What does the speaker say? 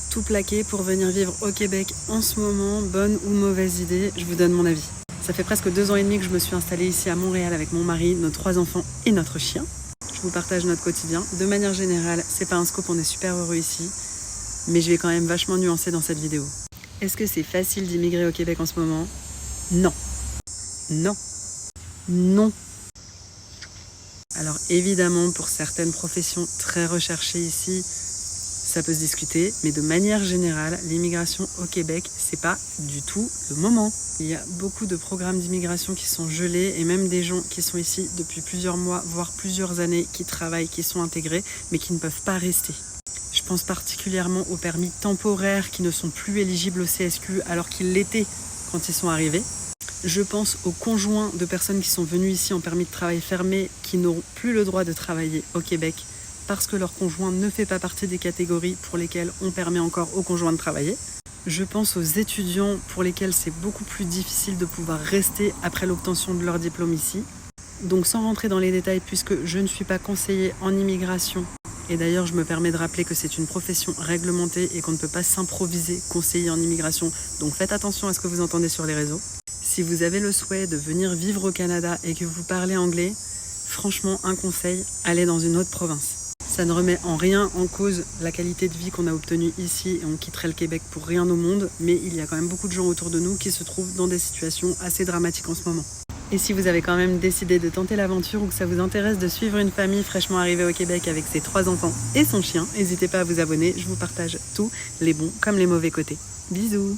Tout plaquer pour venir vivre au Québec en ce moment, bonne ou mauvaise idée, je vous donne mon avis. Ça fait presque 2 ans et demi que je me suis installée ici à Montréal avec mon mari, nos 3 enfants et notre chien. Je vous partage notre quotidien. De manière générale, c'est pas un scoop, on est super heureux ici, mais je vais quand même vachement nuancer dans cette vidéo. Est-ce que c'est facile d'immigrer au Québec en ce moment? Non. Non. Non. Alors évidemment, pour certaines professions très recherchées ici, ça peut se discuter, mais de manière générale, l'immigration au Québec, c'est pas du tout le moment. Il y a beaucoup de programmes d'immigration qui sont gelés et même des gens qui sont ici depuis plusieurs mois, voire plusieurs années, qui travaillent, qui sont intégrés, mais qui ne peuvent pas rester. Je pense particulièrement aux permis temporaires qui ne sont plus éligibles au CSQ alors qu'ils l'étaient quand ils sont arrivés. Je pense aux conjoints de personnes qui sont venues ici en permis de travail fermé qui n'auront plus le droit de travailler au Québec parce que leur conjoint ne fait pas partie des catégories pour lesquelles on permet encore aux conjoints de travailler. Je pense aux étudiants pour lesquels c'est beaucoup plus difficile de pouvoir rester après l'obtention de leur diplôme ici. Donc sans rentrer dans les détails, puisque je ne suis pas conseiller en immigration, et d'ailleurs je me permets de rappeler que c'est une profession réglementée et qu'on ne peut pas s'improviser conseiller en immigration, donc faites attention à ce que vous entendez sur les réseaux. Si vous avez le souhait de venir vivre au Canada et que vous parlez anglais, franchement un conseil, allez dans une autre province. Ça ne remet en rien en cause la qualité de vie qu'on a obtenue ici et on quitterait le Québec pour rien au monde, mais il y a quand même beaucoup de gens autour de nous qui se trouvent dans des situations assez dramatiques en ce moment. Et si vous avez quand même décidé de tenter l'aventure ou que ça vous intéresse de suivre une famille fraîchement arrivée au Québec avec ses 3 enfants et son chien, n'hésitez pas à vous abonner, je vous partage tous les bons comme les mauvais côtés. Bisous!